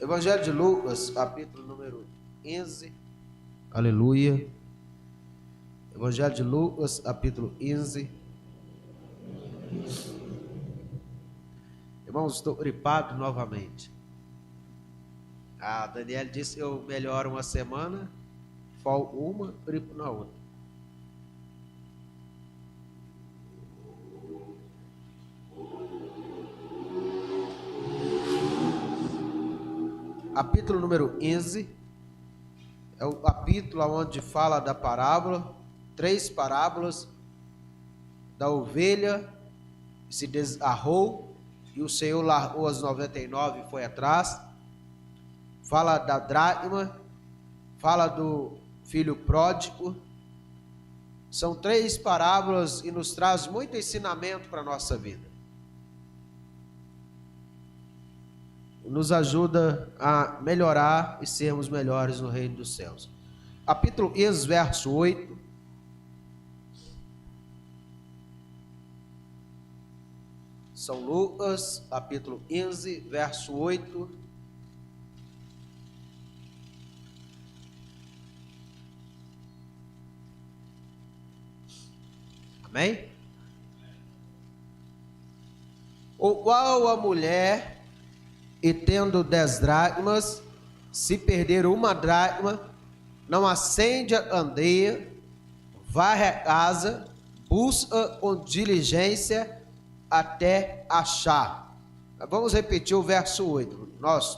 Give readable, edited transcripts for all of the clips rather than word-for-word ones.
Evangelho de Lucas, capítulo número 15. Aleluia. Evangelho de Lucas, capítulo 15. Irmãos, estou gripado novamente. A Daniela disse que eu melhoro uma semana, folgo uma, gripo na outra. Capítulo número 15 é o capítulo onde fala da parábola, 3 parábolas, da ovelha que se desarrou e o Senhor largou as 99 e foi atrás. Fala da dracma, fala do filho pródigo. São 3 parábolas e nos traz muito ensinamento para a nossa vida. Nos ajuda a melhorar e sermos melhores no reino dos céus. Capítulo 15, verso 8. São Lucas, capítulo 15, verso 8. Amém? O qual a mulher, e tendo 10 dracmas, se perder uma dracma, não acende a candeia, varre a casa, busca com diligência até achar. Vamos repetir o verso 8,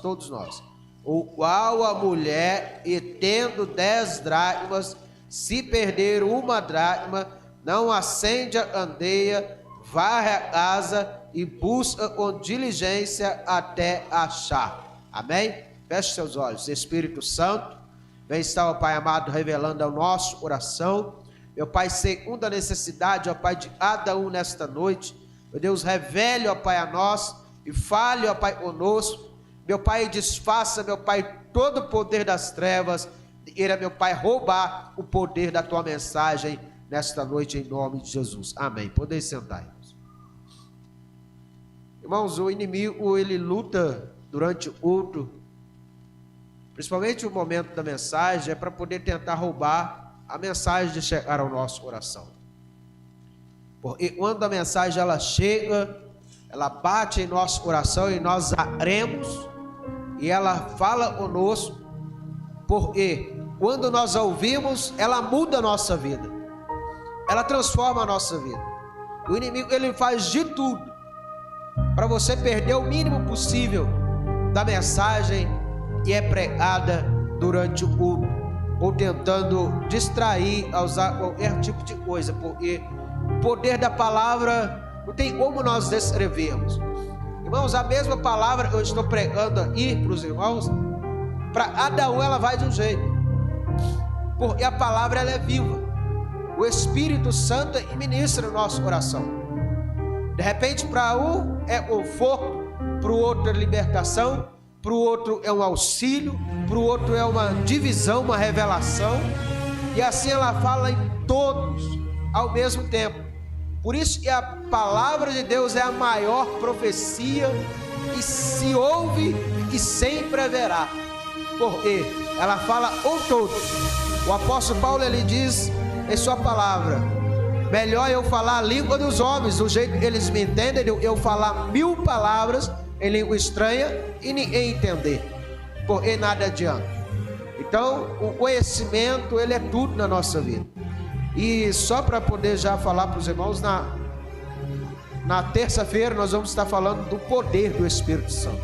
todos nós. O qual a mulher, e tendo 10 dracmas, se perder uma dracma, não acende a candeia, varre a casa e busca com diligência até achar. Amém? Feche seus olhos. Espírito Santo, vem estar, ó Pai amado, revelando ao nosso coração. Meu Pai, segunda necessidade, ó Pai, de cada um nesta noite. Meu Deus, revele, ó Pai, a nós e fale, ó Pai, conosco. Meu Pai, desfaça, meu Pai, todo o poder das trevas. Queira, meu Pai, roubar o poder da tua mensagem nesta noite, em nome de Jesus. Amém. Podem sentar, irmãos. Irmãos, o inimigo, ele luta durante o culto, principalmente o momento da mensagem, é para poder tentar roubar a mensagem de chegar ao nosso coração. Porque quando a mensagem ela chega, ela bate em nosso coração e nós aremos, e ela fala conosco, porque quando nós a ouvimos, ela muda a nossa vida, ela transforma a nossa vida. O inimigo, ele faz de tudo para você perder o mínimo possível da mensagem que é pregada durante o culto, ou tentando distrair, a usar qualquer tipo de coisa, porque o poder da palavra não tem como nós descrevermos. Irmãos, a mesma palavra que eu estou pregando aqui para os irmãos, para cada um ela vai de um jeito, porque a palavra ela é viva. O Espírito Santo ministra no nosso coração. De repente, para um é conforto, para o outro é libertação, para o outro é um auxílio, para o outro é uma divisão, uma revelação, e assim ela fala em todos ao mesmo tempo. Por isso que a palavra de Deus é a maior profecia que se ouve e sempre haverá, porque ela fala com todos. O apóstolo Paulo, ele diz em sua palavra: melhor eu falar a língua dos homens, do jeito que eles me entendem, eu falar 1000 palavras em língua estranha e ninguém entender, porque nada adianta. Então, o conhecimento, ele é tudo na nossa vida. E só para poder já falar para os irmãos, na terça-feira nós vamos estar falando do poder do Espírito Santo,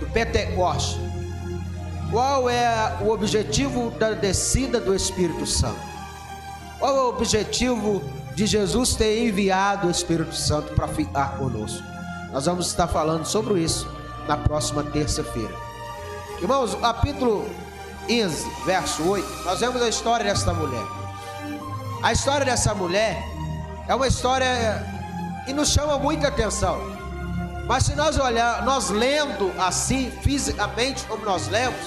do Pentecoste. Qual é o objetivo da descida do Espírito Santo? Qual é o objetivo de Jesus ter enviado o Espírito Santo para ficar conosco? Nós vamos estar falando sobre isso na próxima terça-feira. Irmãos, o capítulo 15, verso 8, nós vemos a história desta mulher. A história dessa mulher é uma história que nos chama muita atenção. Mas se nós olhar, nós lendo assim, fisicamente, como nós lemos,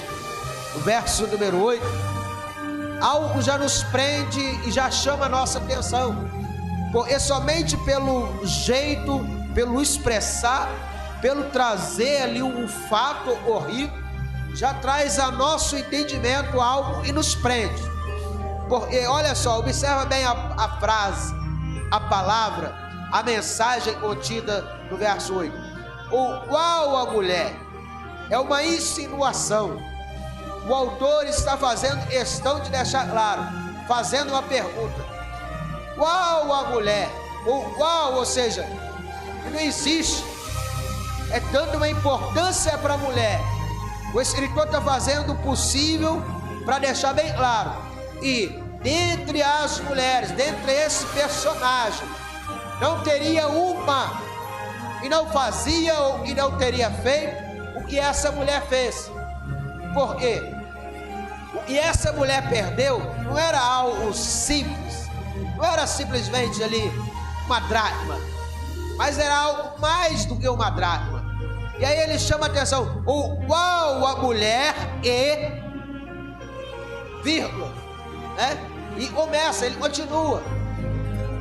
o verso número 8, algo já nos prende e já chama a nossa atenção, porque somente pelo jeito, pelo expressar, pelo trazer ali um fato horrível, já traz a nosso entendimento algo e nos prende. Porque, olha só, observa bem a frase, a palavra, a mensagem contida no verso 8. O qual a mulher é uma insinuação. O autor está fazendo questão de deixar claro, fazendo uma pergunta: qual a mulher? Ou seja, não existe, é dando uma importância para a mulher. O escritor está fazendo o possível para deixar bem claro. E dentre as mulheres, dentre esse personagem, não teria uma que não fazia ou que não teria feito o que essa mulher fez. Por quê? O que essa mulher perdeu não era algo simples, não era simplesmente ali uma dracma, mas era algo mais do que uma dracma. E aí ele chama a atenção: o qual a mulher e vírgula, né? E começa, ele continua,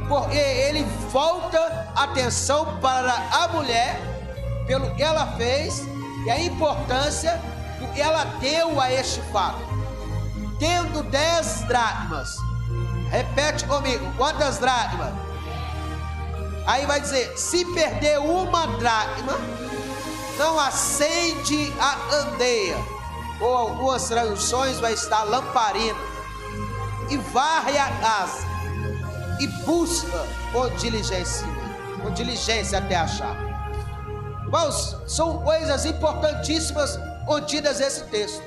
porque ele volta a atenção para a mulher pelo que ela fez e a importância do que ela deu a este fato. Tendo 10 dracmas, repete comigo, quantas dracmas? Aí vai dizer: se perder uma dracma, não acende a candeia, ou algumas traduções vai estar lamparina, e varre a casa e busca com diligência até achar. Irmãos, são coisas importantíssimas contidas nesse texto,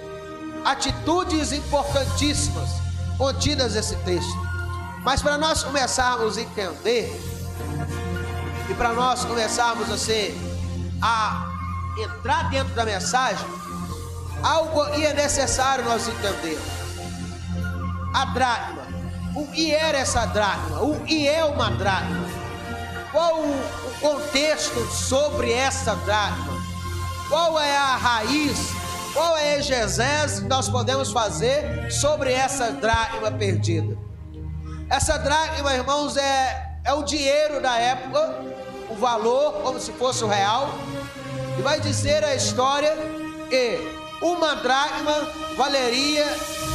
atitudes importantíssimas contidas nesse texto. Mas para nós começarmos a entender e para nós começarmos a entrar dentro da mensagem, algo é necessário nós entendermos. A dracma, o que era essa dracma? O que é uma dracma? Qual o contexto sobre essa dracma? Qual é a raiz? Qual é a exegese que nós podemos fazer sobre essa dracma perdida? Essa dracma, irmãos, é o dinheiro da época, o valor como se fosse o real. E vai dizer a história que uma dracma valeria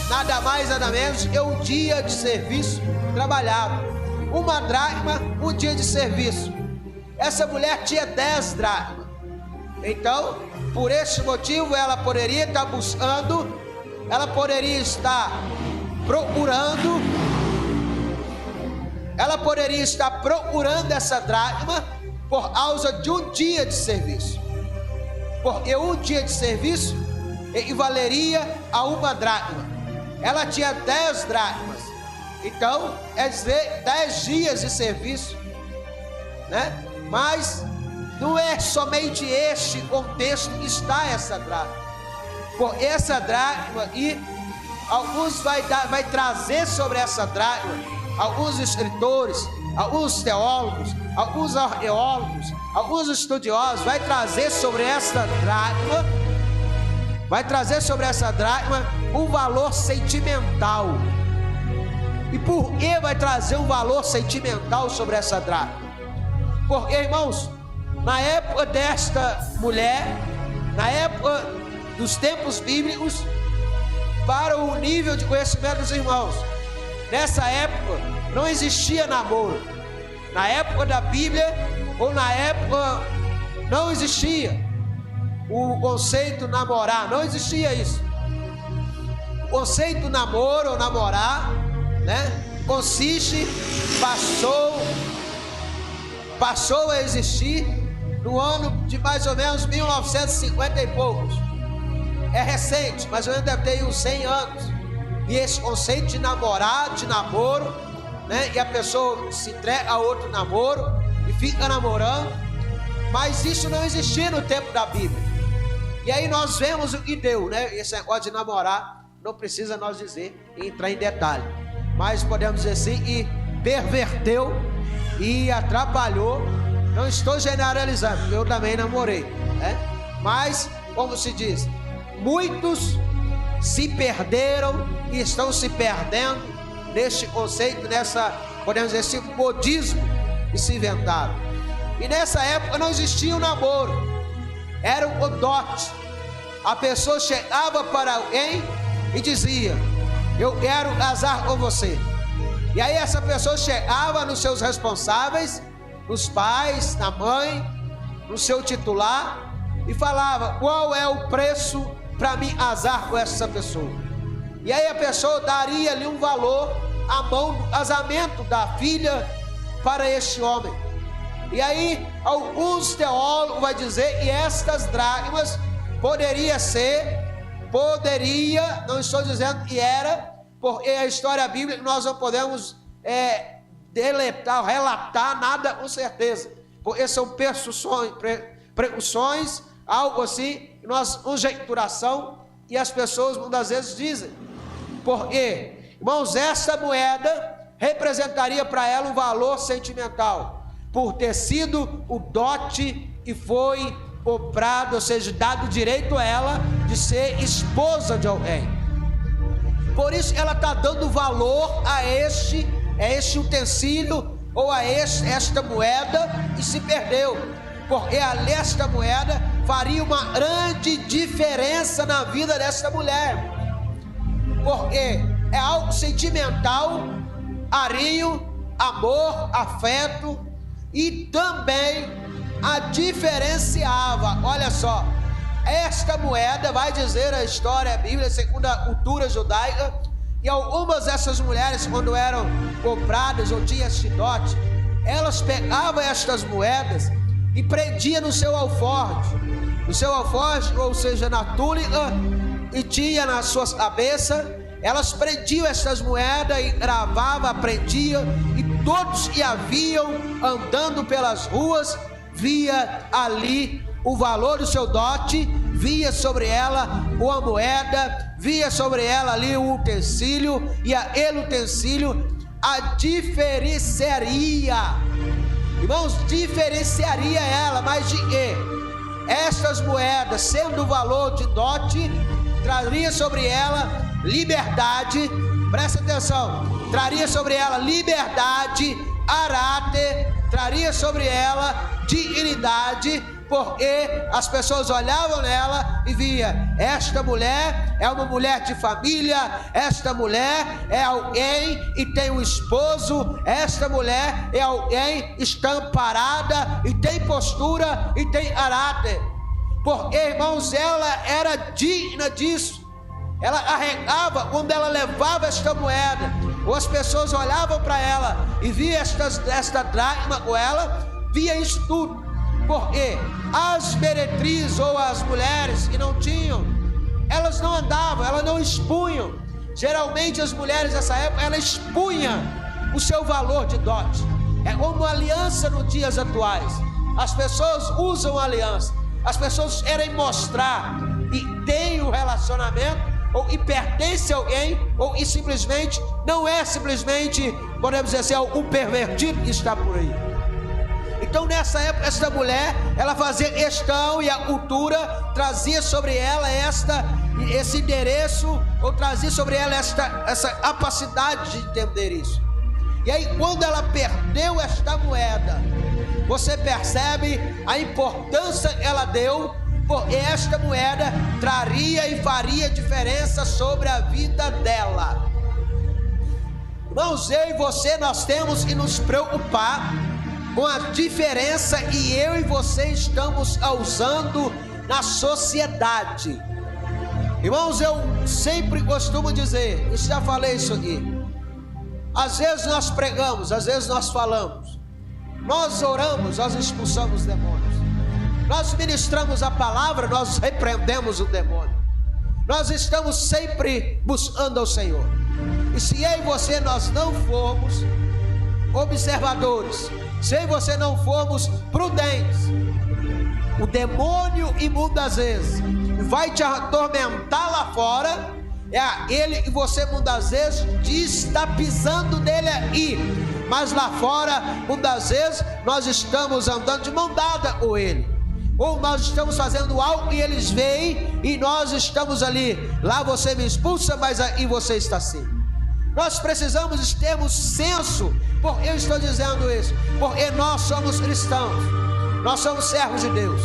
nada mais nada menos que um dia de serviço trabalhado. Uma dracma, um dia de serviço. Essa mulher tinha 10 dracmas. Então, por esse motivo, ela poderia estar buscando, ela poderia estar procurando, essa dracma por causa de um dia de serviço. Porque um dia de serviço equivaleria a uma dracma. Ela tinha 10 dracmas. Então, é dizer, 10 dias de serviço, né? Mas não é somente este contexto que está essa dracma. Por essa dracma, e alguns vai trazer sobre essa dracma, alguns escritores, alguns teólogos, alguns arqueólogos, alguns estudiosos, vai trazer sobre essa dracma um valor sentimental. E por que vai trazer um valor sentimental sobre essa dracma? Porque, irmãos, na época desta mulher, na época dos tempos bíblicos, para o nível de conhecimento dos irmãos, nessa época não existia namoro. Na época da Bíblia, ou na época, não existia o conceito namorar, não existia isso. O conceito namoro ou namorar, né, passou a existir no ano de mais ou menos 1950 e poucos. É recente, mais ou menos deve ter uns 100 anos. E esse conceito de namorar, de namoro, né, e a pessoa se entrega a outro namoro e fica namorando, mas isso não existia no tempo da Bíblia. E aí nós vemos o que deu, né? Esse negócio de namorar, não precisa nós dizer e entrar em detalhe, mas podemos dizer assim, e perverteu e atrapalhou. Não estou generalizando, porque eu também namorei, né? Mas, como se diz, muitos se perderam e estão se perdendo neste conceito, podemos dizer, esse modismo que se inventaram. E nessa época não existia o namoro. era o dote. A pessoa chegava para alguém e dizia: eu quero casar com você. E aí essa pessoa chegava nos seus responsáveis, nos pais, na mãe, no seu titular, e falava: qual é o preço para mim casar com essa pessoa? E aí a pessoa daria-lhe um valor, a mão do casamento da filha para este homem. E aí alguns teólogos vão dizer que estas dracmas poderia, não estou dizendo que era, porque a história bíblica nós não podemos relatar nada com certeza, porque são presunções, algo assim, nós conjecturação, e as pessoas muitas vezes dizem, porque, irmãos, essa moeda representaria para ela um valor sentimental, por ter sido o dote que foi comprado, ou seja, dado direito a ela de ser esposa de alguém. Por isso ela está dando valor a este utensílio, ou a esta moeda, e se perdeu, porque esta moeda faria uma grande diferença na vida dessa mulher, porque é algo sentimental, carinho, amor, afeto, e também a diferenciava. Olha só, esta moeda, vai dizer a história bíblica segundo a cultura judaica, e algumas dessas mulheres, quando eram compradas ou tinham este dote, elas pegavam estas moedas e prendiam no seu alforje, ou seja, na túnica, e tinha nas suas cabeças. Elas prendiam estas moedas e gravavam, prendiam, e todos que haviam andando pelas ruas via ali o valor do seu dote, via sobre ela uma moeda, via sobre ela ali o utensílio, e aquele utensílio a diferenciaria, irmãos, diferenciaria ela, mas de quê? Estas moedas, sendo o valor de dote, traria sobre ela liberdade, presta atenção, traria sobre ela liberdade, caráter, traria sobre ela dignidade, porque as pessoas olhavam nela e via: esta mulher é uma mulher de família, esta mulher é alguém e tem um esposo, esta mulher é alguém estamparada e tem postura e tem caráter, porque, irmãos, ela era digna disso. Ela arregava quando ela levava esta moeda, ou as pessoas olhavam para ela e via esta dracma com ela, via isso tudo, porque as meretrizes ou as mulheres que não tinham, elas não andavam, elas não expunham. Geralmente as mulheres nessa época, elas expunham o seu valor de dote. É como aliança nos dias atuais, as pessoas usam aliança, as pessoas querem mostrar e têm o relacionamento, ou e pertence a alguém, ou e simplesmente, não é simplesmente, podemos dizer assim, um pervertido que está por aí. Então nessa época, esta mulher, ela fazia questão, e a cultura trazia sobre ela esse endereço, ou trazia sobre ela essa capacidade de entender isso. E aí quando ela perdeu esta moeda, você percebe a importância que ela deu, porque esta moeda traria e faria diferença sobre a vida dela. Irmãos, eu e você, nós temos que nos preocupar com a diferença que eu e você estamos causando na sociedade. Irmãos, eu sempre costumo dizer, eu já falei isso aqui, às vezes nós pregamos, às vezes nós falamos, nós oramos, nós expulsamos demônios, nós ministramos a palavra, nós repreendemos o demônio, nós estamos sempre buscando ao Senhor. E se eu e você nós não formos observadores, se eu e você não formos prudentes, o demônio, e muitas vezes vai te atormentar lá fora, é ele que você muitas vezes está pisando nele aí, mas lá fora muitas vezes nós estamos andando de mão dada com ele, ou nós estamos fazendo algo e eles veem e nós estamos ali, lá você me expulsa, mas aí você está assim. Nós precisamos termos senso. Por que eu estou dizendo isso? Porque nós somos cristãos, nós somos servos de Deus,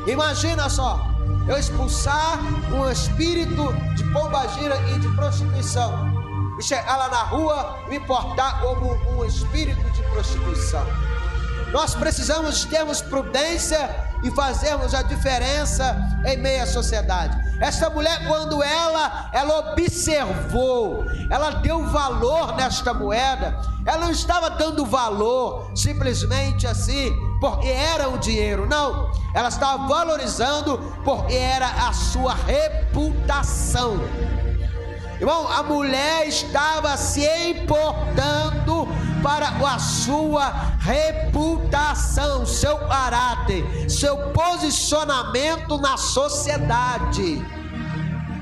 Imagina só, eu expulsar um espírito de pombagira e de prostituição e chegar lá na rua e me portar como um espírito de prostituição. Nós precisamos termos prudência e fazermos a diferença em meio à sociedade. Esta mulher, quando ela observou, ela deu valor nesta moeda. Ela não estava dando valor simplesmente assim porque era o dinheiro, não. Ela estava valorizando porque era a sua reputação. Irmão, a mulher estava se importando para a sua reputação, seu caráter, seu posicionamento na sociedade.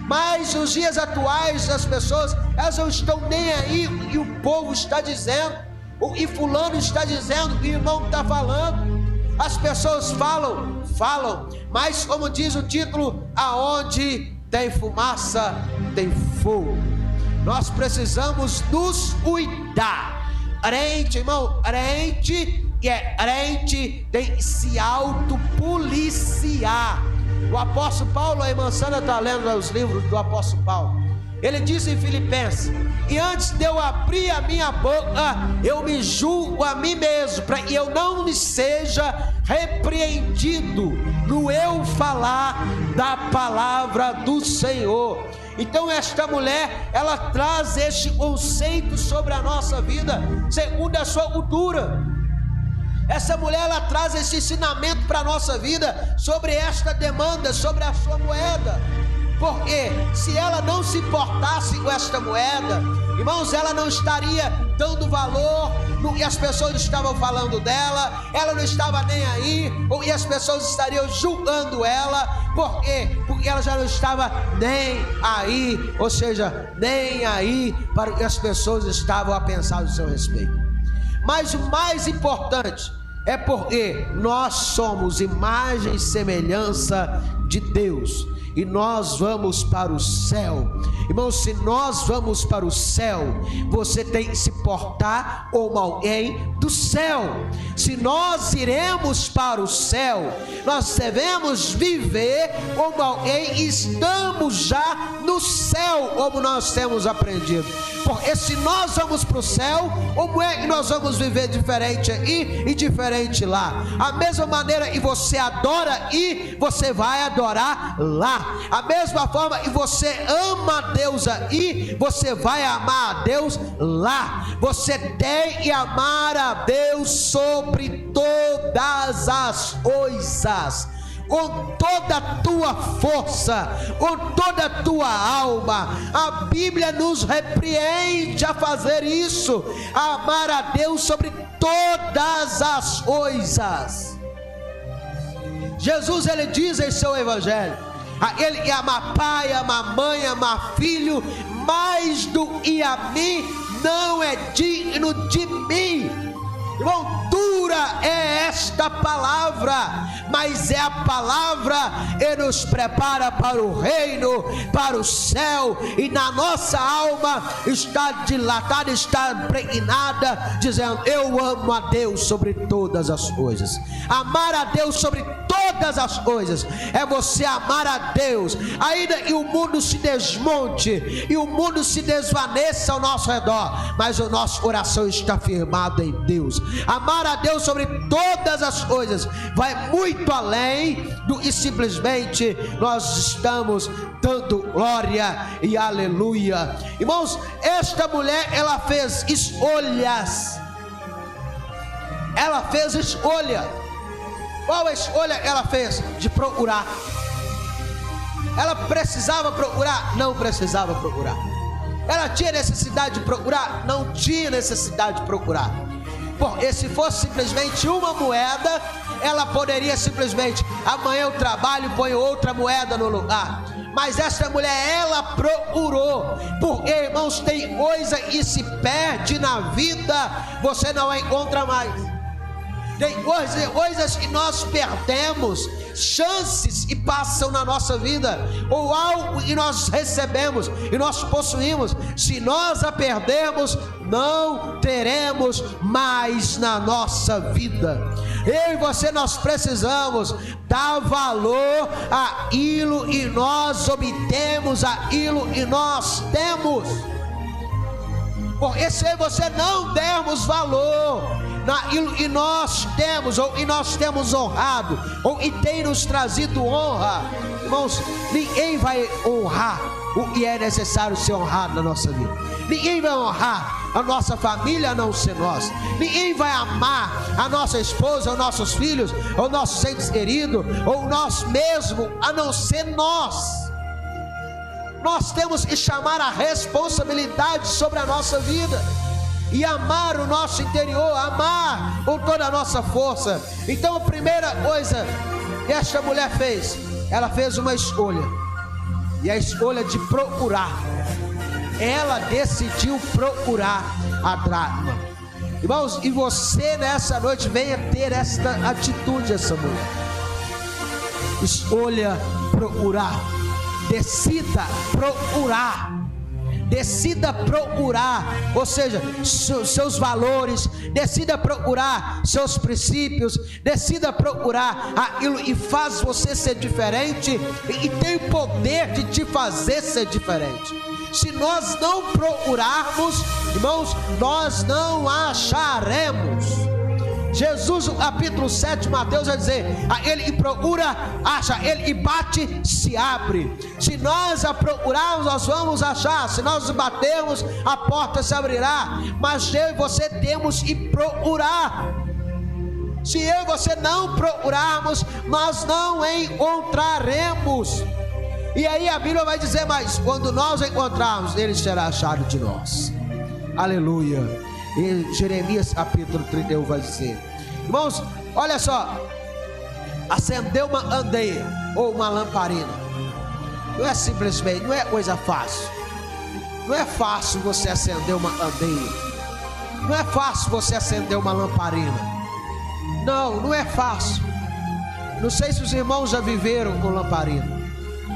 Mas nos dias atuais as pessoas, elas não estão nem aí o que o povo está dizendo, o que fulano está dizendo, o que o irmão está falando. As pessoas falam, mas como diz o título, aonde tem fumaça, tem fogo. Nós precisamos nos cuidar. Crente, irmão, crente tem que se autopoliciar. O apóstolo Paulo, a irmã Sandra está lendo os livros do apóstolo Paulo. Ele disse em Filipenses: e antes de eu abrir a minha boca, eu me julgo a mim mesmo, para que eu não me seja repreendido no eu falar da palavra do Senhor. Então esta mulher, ela traz este conceito sobre a nossa vida, segundo a sua cultura. Essa mulher, ela traz esse ensinamento para a nossa vida, sobre esta demanda, sobre a sua moeda. Porque se ela não se importasse com esta moeda, irmãos, ela não estaria dando valor no que as pessoas estavam falando dela, ela não estava nem aí, e as pessoas estariam julgando ela. Por quê? Porque ela já não estava nem aí, ou seja, nem aí para o que as pessoas estavam a pensar do seu respeito. Mas o mais importante é porque nós somos imagem e semelhança de Deus, e nós vamos para o céu. Irmão, se nós vamos para o céu, você tem que se portar como alguém do céu. Se nós iremos para o céu, nós devemos viver como alguém que estamos já no céu, como nós temos aprendido. Porque se nós vamos para o céu, como é que nós vamos viver diferente aqui e diferente lá? A mesma maneira que você adora aqui, você vai adorar lá. A mesma forma que você ama a Deus aí, você vai amar a Deus lá. Você tem que amar a Deus sobre todas as coisas, com toda a tua força, com toda a tua alma. A Bíblia nos repreende a fazer isso, a amar a Deus sobre todas as coisas. Jesus, ele diz em seu evangelho: aquele que ama pai, ama mãe, ama filho, mais do que a mim, não é digno de mim. Irmão, dura é esta palavra, mas é a palavra que nos prepara para o reino, para o céu, e na nossa alma está dilatada, está impregnada, dizendo: eu amo a Deus sobre todas as coisas. Amar a Deus sobre todas as coisas é você amar a Deus, ainda que o mundo se desmonte e o mundo se desvaneça ao nosso redor, mas o nosso coração está firmado em Deus. Amar a Deus sobre todas as coisas vai muito além do que simplesmente nós estamos dando glória e aleluia. Irmãos, esta mulher, ela fez escolhas. Ela fez escolha. Qual a escolha ela fez? De procurar. Ela precisava procurar? Não precisava procurar. Ela tinha necessidade de procurar? Não tinha necessidade de procurar. Porque se fosse simplesmente uma moeda, ela poderia simplesmente: amanhã eu trabalho e ponho outra moeda no lugar. Mas essa mulher, ela procurou. Porque, irmãos, tem coisa que se perde na vida, você não a encontra mais. Tem coisas que nós perdemos, chances que passam na nossa vida, ou algo que nós recebemos e nós possuímos, se nós a perdermos, não teremos mais na nossa vida. Eu e você, nós precisamos dar valor àquilo e nós obtemos aquilo e nós temos. Porque se você não dermos valor naquilo que nós temos, ou e nós temos honrado, ou e tem nos trazido honra, irmãos, ninguém vai honrar o que é necessário ser honrado na nossa vida. Ninguém vai honrar a nossa família a não ser nós. Ninguém vai amar a nossa esposa, ou nossos filhos, ou nossos entes queridos, ou nós mesmos a não ser nós. Nós temos que chamar a responsabilidade sobre a nossa vida e amar o nosso interior, amar com toda a nossa força. Então a primeira coisa que esta mulher fez, ela fez uma escolha, e a escolha de procurar. Ela decidiu procurar a dracma. Irmãos, e você nessa noite venha ter esta atitude, essa mulher. Escolha procurar. Decida procurar. Decida procurar, ou seja, seus valores. Decida procurar seus princípios. Decida procurar aquilo que faz você ser diferente e tem o poder de te fazer ser diferente. Se nós não procurarmos, irmãos, nós não acharemos. Jesus, no capítulo 7, Mateus vai dizer: aquele que procura, acha, aquele que bate, se abre. Se nós a procurarmos, nós vamos achar. Se nós batermos, a porta se abrirá. Mas eu e você temos que procurar. Se eu e você não procurarmos, nós não encontraremos. E aí a Bíblia vai dizer: mas quando nós encontrarmos, ele será achado de nós. Aleluia. E Jeremias capítulo 31 vai dizer, irmãos, olha só, acender uma candeia ou uma lamparina não é simplesmente, não é coisa fácil. Não é fácil você acender uma candeia, não é fácil você acender uma lamparina. Não é fácil. Não sei se os irmãos já viveram com lamparina,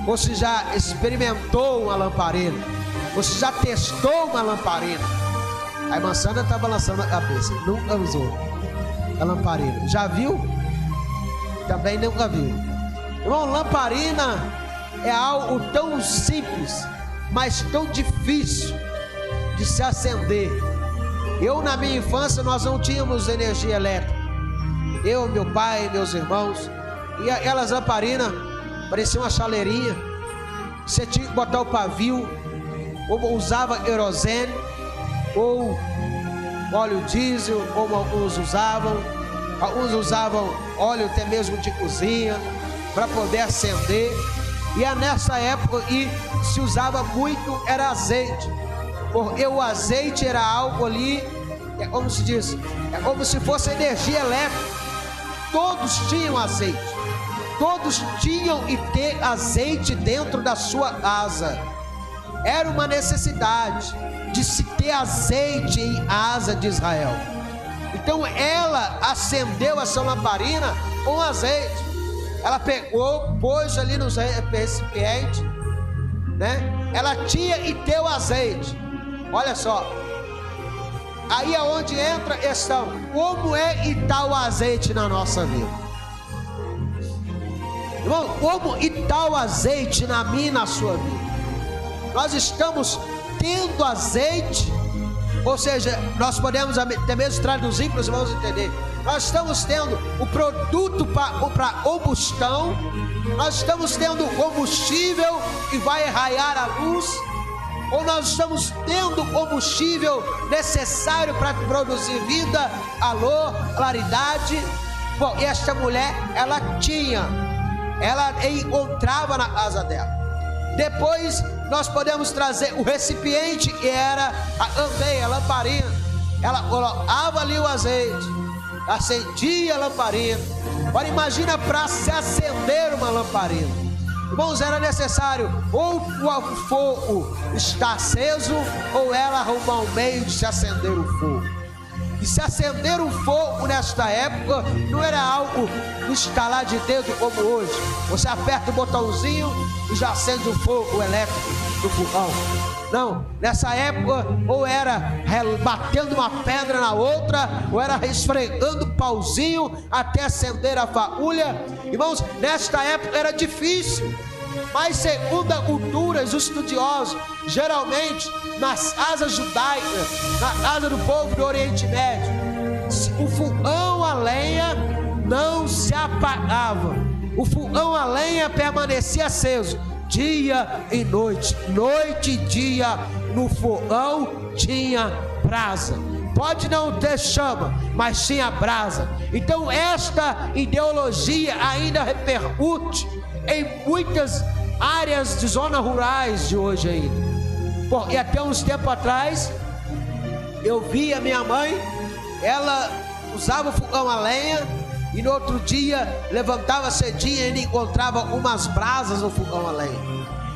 ou se já experimentou uma lamparina, ou se já testou uma lamparina. A irmã Sandra está balançando a cabeça. Nunca usou a lamparina. Já viu? Também nunca viu. Irmão, lamparina é algo tão simples, mas tão difícil de se acender. Eu, na minha infância, nós não tínhamos energia elétrica. Eu, meu pai, meus irmãos. E aquelas lamparinas pareciam uma chaleirinha. Você tinha que botar o pavio, ou usava querosene, ou óleo diesel, como alguns usavam óleo até mesmo de cozinha, para poder acender. E é nessa época que se usava muito, era azeite, porque o azeite era algo ali, é como se diz, é como se fosse energia elétrica. Todos tinham azeite, todos tinham que ter azeite dentro da sua casa. Era uma necessidade de se ter azeite em asa de Israel. Então ela acendeu essa lamparina com azeite. Ela pegou, pôs ali nos recipientes, né? Ela tinha que ter o azeite. Olha só, aí é onde entra a questão: como é que está o azeite na nossa vida? Irmão, como está o azeite na minha e na sua vida? Nós estamos tendo azeite, ou seja, nós podemos até mesmo traduzir para os irmãos entenderem. Nós estamos tendo o produto para combustão, nós estamos tendo combustível que vai raiar a luz, ou nós estamos tendo combustível necessário para produzir vida, alô, claridade. Bom, esta mulher, ela encontrava na casa dela. Depois nós podemos trazer o recipiente, que era a candeia, a lamparina. Ela colocava ali o azeite, acendia a lamparina. Agora imagina para se acender uma lamparina. Irmãos, era necessário ou o fogo estar aceso, ou ela arrumar um meio de se acender o fogo. E se acender um fogo nesta época, não era algo no estalar de dedo como hoje. Você aperta o botãozinho e já acende um fogo elétrico do fogão. Não, nessa época ou era batendo uma pedra na outra, ou era esfregando o pauzinho até acender a fagulha. Irmãos, nesta época era difícil. Mas segundo a cultura, os estudiosos, geralmente nas casas judaicas, na casa do povo do Oriente Médio, o fogão a lenha não se apagava. O fogão a lenha permanecia aceso dia e noite, noite e dia. No fogão tinha brasa. Pode não ter chama, mas tinha brasa. Então esta ideologia ainda repercute em muitas áreas de zonas rurais de hoje ainda. E até uns tempos atrás eu vi a minha mãe, ela usava o fogão a lenha, e no outro dia levantava cedinho e encontrava umas brasas no fogão a lenha.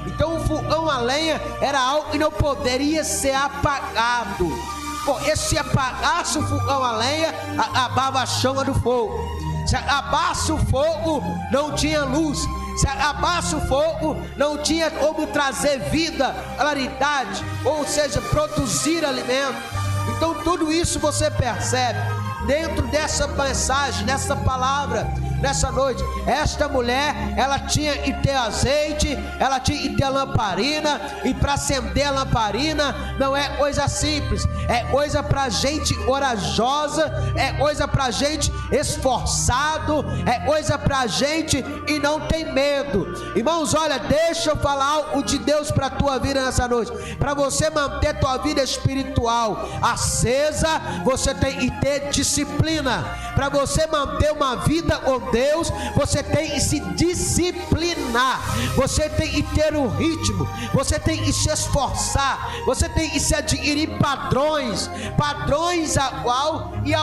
Então o fogão a lenha era algo que não poderia ser apagado, porque se apagasse o fogão a lenha, acabava a chama do fogo. Se acabasse o fogo, não tinha luz. Se acabasse o fogo, não tinha como trazer vida, claridade, ou seja, produzir alimento. Então tudo isso você percebe dentro dessa mensagem, dessa palavra, nessa noite. Esta mulher, ela tinha que ter azeite, ela tinha que ter lamparina, e para acender a lamparina não é coisa simples, é coisa para gente corajosa, é coisa para gente esforçado, é coisa para gente e não tem medo. Irmãos, olha, deixa eu falar algo de Deus para a tua vida nessa noite. Para você manter tua vida espiritual acesa, você tem que ter disciplina. Para você manter uma vida com Deus, você tem que se disciplinar, você tem que ter um ritmo, você tem que se esforçar, você tem que se adquirir padrões a qual e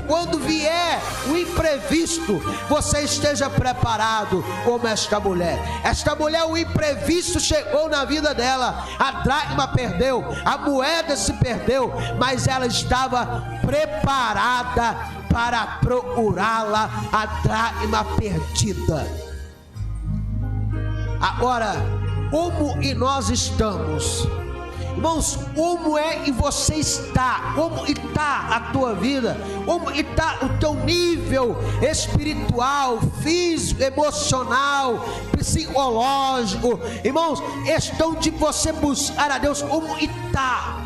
quando vier o imprevisto, você esteja preparado como esta mulher. Esta mulher, o imprevisto chegou na vida dela, a dracma perdeu, a moeda se perdeu, mas ela estava preparada para procurá-la, a dracma perdida. Agora, como e nós estamos? Irmãos, como é que você está? Como está a tua vida? Como está o teu nível espiritual, físico, emocional, psicológico? Irmãos, questão de você buscar a Deus, como está?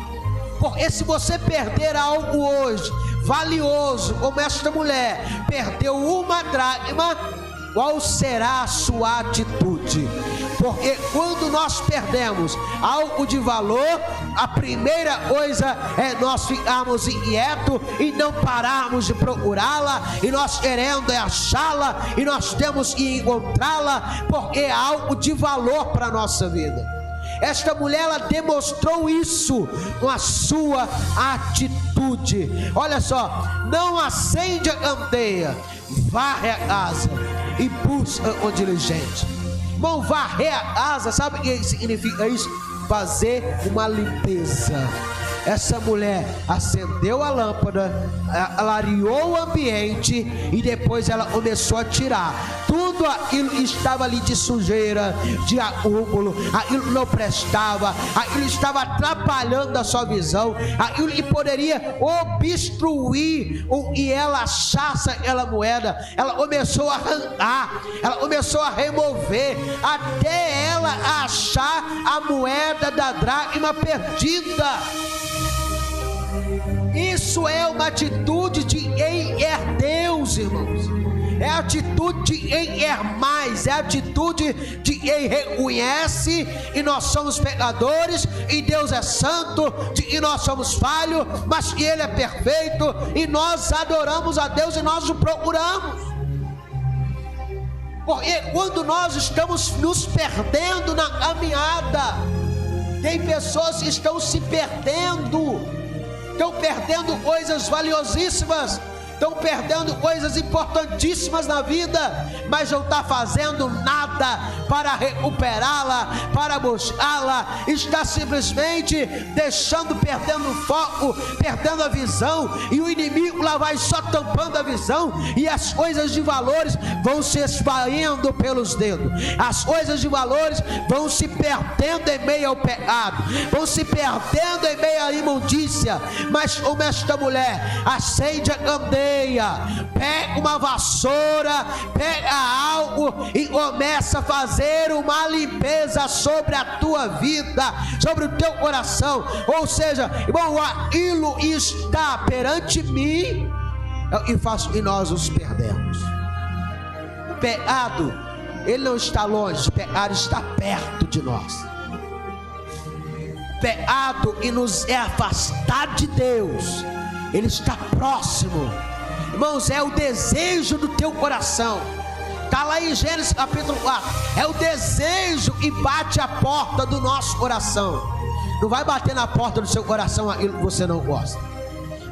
Porque se você perder algo hoje valioso, como esta mulher perdeu uma dracma, qual será a sua atitude? Porque quando nós perdemos algo de valor, a primeira coisa é nós ficarmos inquietos e não pararmos de procurá-la, e nós querendo achá-la, e nós temos que encontrá-la, porque é algo de valor para a nossa vida. Esta mulher, ela demonstrou isso com a sua atitude. Olha só, não acende a candeia, varre a casa e busca o diligente. Irmão, varrer a casa, sabe o que significa isso? Fazer uma limpeza. Essa mulher acendeu a lâmpada, clareou o ambiente, e depois ela começou a tirar tudo aquilo que estava ali de sujeira, de acúmulo, aquilo não prestava, aquilo estava atrapalhando a sua visão, aquilo que poderia obstruir o que ela achasse aquela moeda. Ela começou a arrancar, ela começou a remover, até ela achar a moeda da dracma perdida. Isso é uma atitude de quem é Deus, irmãos. É a atitude de quem é mais, é a atitude de quem reconhece e nós somos pecadores, e Deus é santo, e nós somos falhos, mas que Ele é perfeito, e nós adoramos a Deus e nós o procuramos. Porque quando nós estamos nos perdendo na caminhada, tem pessoas que estão se perdendo, estão perdendo coisas valiosíssimas, estão perdendo coisas importantíssimas na vida, mas não está fazendo nada nada para recuperá-la, para buscá-la, está simplesmente perdendo o foco, perdendo a visão, e o inimigo lá vai só tampando a visão, e as coisas de valores vão se esvaindo pelos dedos, as coisas de valores vão se perdendo em meio ao pecado, vão se perdendo em meio à imundícia. Mas como esta mulher acende a candeia, pega uma vassoura, pega algo e começa a fazer uma limpeza sobre a tua vida, sobre o teu coração. Ou seja, irmão, aquilo está perante mim e nós os perdemos. O pecado, ele não está longe, o pecado está perto de nós. O pecado que nos é afastar de Deus, ele está próximo. Irmãos, é o desejo do teu coração. Está lá em Gênesis capítulo 4. É o desejo que bate a porta do nosso coração. Não vai bater na porta do seu coração aquilo que você não gosta.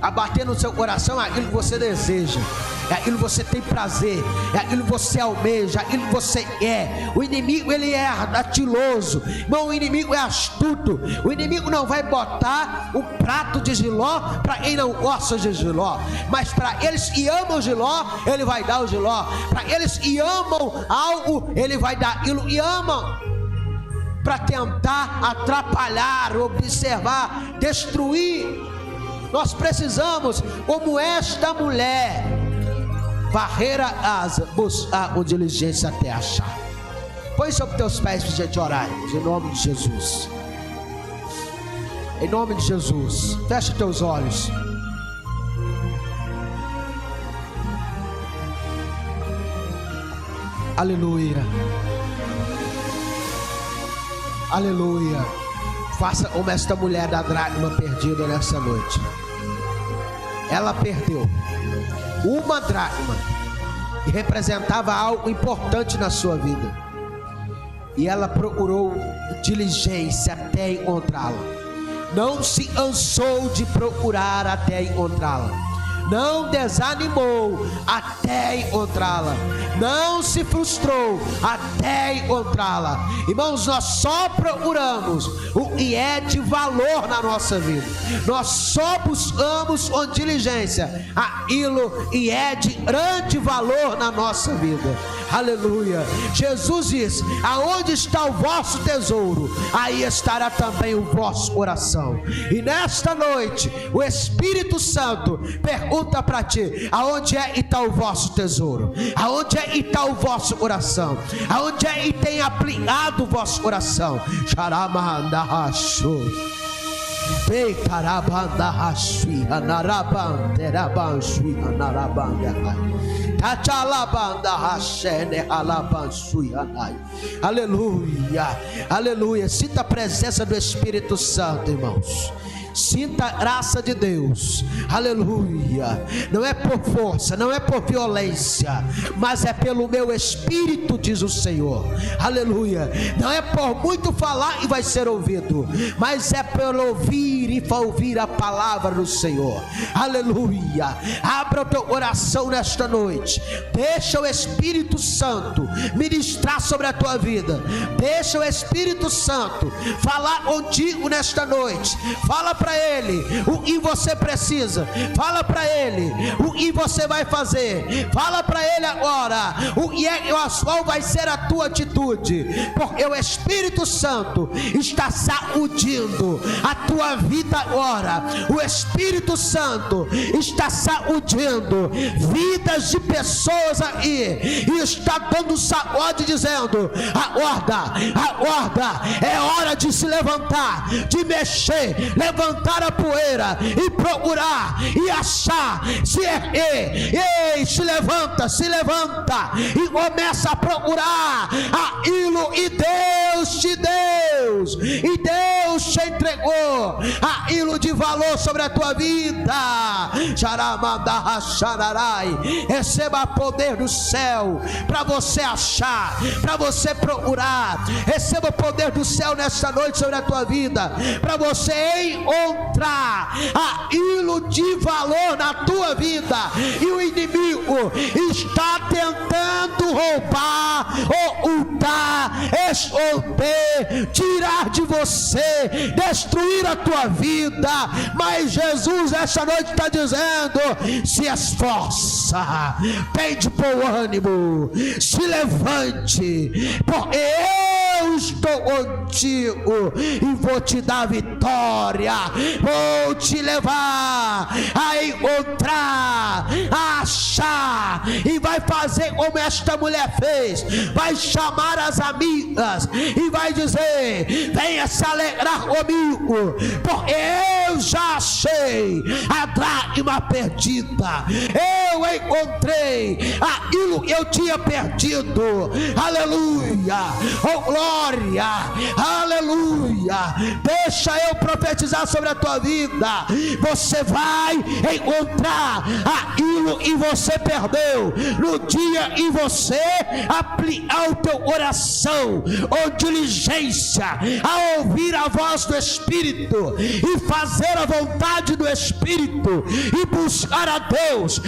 A bater no seu coração é aquilo que você deseja, é aquilo que você tem prazer, é aquilo que você almeja, é aquilo que você quer. O inimigo, ele é ardiloso, irmão, o inimigo é astuto. O inimigo não vai botar um prato de jiló para quem não gosta de jiló, mas para aqueles que amam jiló, ele vai dar o jiló. Para aqueles que amam algo, ele vai dar aquilo que amam, para tentar atrapalhar, observar, destruir. Nós precisamos, como esta mulher, varrer a casa, buscar com diligência até achar. Põe sobre teus pés para a gente orar, em nome de Jesus. Em nome de Jesus, fecha teus olhos. Aleluia. Aleluia. Faça como esta mulher da dracma perdida nessa noite. Ela perdeu uma dracma, que representava algo importante na sua vida, e ela procurou diligência até encontrá-la. Não se cansou de procurar até encontrá-la. Não desanimou até encontrá-la. Não se frustrou até encontrá-la. Irmãos, nós só procuramos o que é de valor na nossa vida. Nós só buscamos com diligência aquilo que é de grande valor na nossa vida. Aleluia. Jesus diz: aonde está o vosso tesouro, aí estará também o vosso coração. E nesta noite o Espírito Santo pergunta para ti: aonde é que está o vosso tesouro? Aonde é que está o vosso coração? Aonde é que tem aplicado o vosso coração? Aleluia, aleluia. Sinta a presença do Espírito Santo, irmãos. Sinta a graça de Deus, aleluia. Não é por força, não é por violência, mas é pelo meu Espírito, diz o Senhor, aleluia. Não é por muito falar e vai ser ouvido, mas é pelo ouvir e ouvir a palavra do Senhor, aleluia. Abra o teu coração nesta noite, deixa o Espírito Santo ministrar sobre a tua vida, deixa o Espírito Santo falar contigo nesta noite. Fala para Ele o que você precisa, fala para Ele o que você vai fazer, fala para Ele agora o que é, qual vai ser a tua atitude, porque o Espírito Santo está sacudindo a tua vida agora. O Espírito Santo está sacudindo vidas de pessoas aí e está dando sacode, dizendo: acorda, acorda, é hora de se levantar, de mexer, levantar a poeira e procurar e achar, se erguer. Ei, se levanta e começa a procurar aquilo e Deus te deu, e Deus te entregou aquilo de valor sobre sobre a tua vida. Receba poder do céu para você achar, para você procurar. Receba o poder do céu nesta noite sobre a tua vida, para você encontrar aquilo de valor na tua vida. E o inimigo está tentando roubar, ocultar, esconder, tirar de você, destruir a tua vida. Mas Jesus esta noite está dizendo: se esforça, pede por ânimo, se levante, porque eu estou contigo e vou te dar vitória, vou te levar a encontrar, a achar, e vai fazer como esta mulher fez, vai chamar as amigas e vai dizer: venha se alegrar comigo, porque eu já achei a dracma perdida, eu encontrei aquilo que eu tinha perdido. Aleluia, oh glória, aleluia. Deixa eu profetizar sobre a tua vida. Você vai encontrar aquilo que você perdeu no dia em você aplicar o teu coração ou diligência a ouvir a voz do Espírito e fazer a vontade do Espírito e buscar a Deus.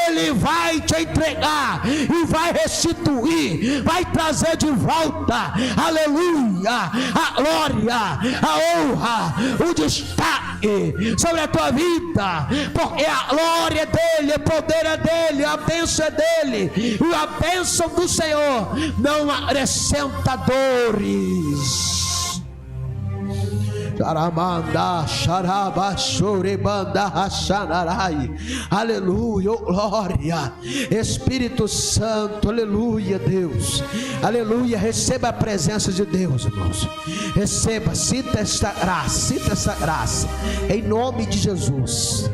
Ele vai te entregar e vai restituir, vai trazer de volta, aleluia, a glória, a honra, o destaque sobre a tua vida, porque a glória é dele, o poder é dele, a bênção é dele, e a bênção do Senhor não acrescenta dores. Aleluia, oh glória, Espírito Santo, aleluia, Deus, aleluia. Receba a presença de Deus, irmãos. Receba, sinta esta graça, em nome de Jesus.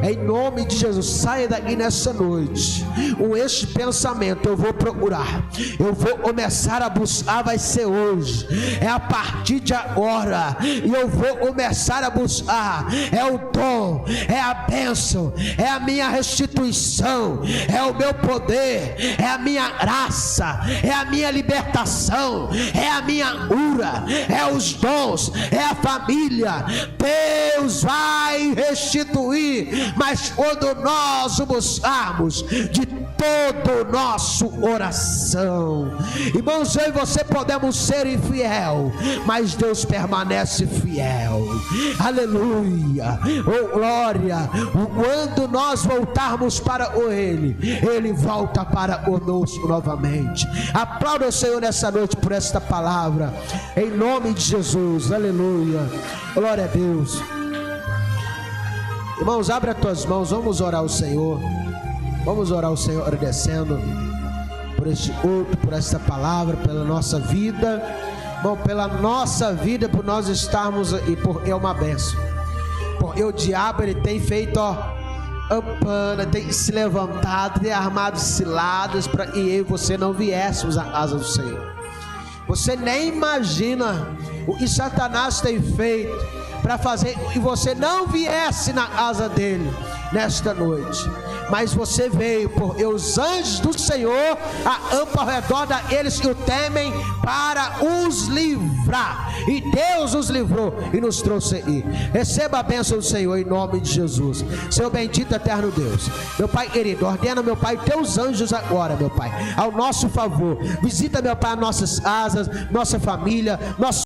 Em nome de Jesus, saia daqui nessa noite com este pensamento: eu vou procurar, eu vou começar a buscar. Vai ser hoje, é a partir de agora, e eu vou começar a buscar. É o dom, é a bênção, é a minha restituição, é o meu poder, é a minha graça, é a minha libertação, é a minha cura, é os dons, é a família. Deus vai restituir, mas quando nós o buscarmos de todo o nosso coração. Irmãos, eu e você podemos ser infiel, mas Deus permanece fiel. Aleluia, oh glória. Quando nós voltarmos para Ele, Ele volta para conosco novamente. Aplauda o Senhor nessa noite por esta palavra, em nome de Jesus. Aleluia, glória a Deus. Irmãos, abre as tuas mãos, vamos orar ao Senhor. Vamos orar ao Senhor agradecendo por este culto, por esta palavra, pela nossa vida. Bom, pela nossa vida, por nós estarmos aí, porque é uma bênção. Porque o diabo, ele tem feito, campana, tem se levantado, tem armado ciladas para que eu e você não viéssemos à casa do Senhor. Você nem imagina o que Satanás tem feito para fazer que você não viesse na casa dele nesta noite. Mas você veio, porque os anjos do Senhor acampam ao redor daqueles que o temem para os livrar. E Deus os livrou e nos trouxe aí. Receba a bênção do Senhor em nome de Jesus. Seu bendito eterno Deus, meu Pai querido, ordena, meu Pai, teus anjos agora, meu Pai, ao nosso favor. Visita, meu Pai, nossas casas, nossa família, nossos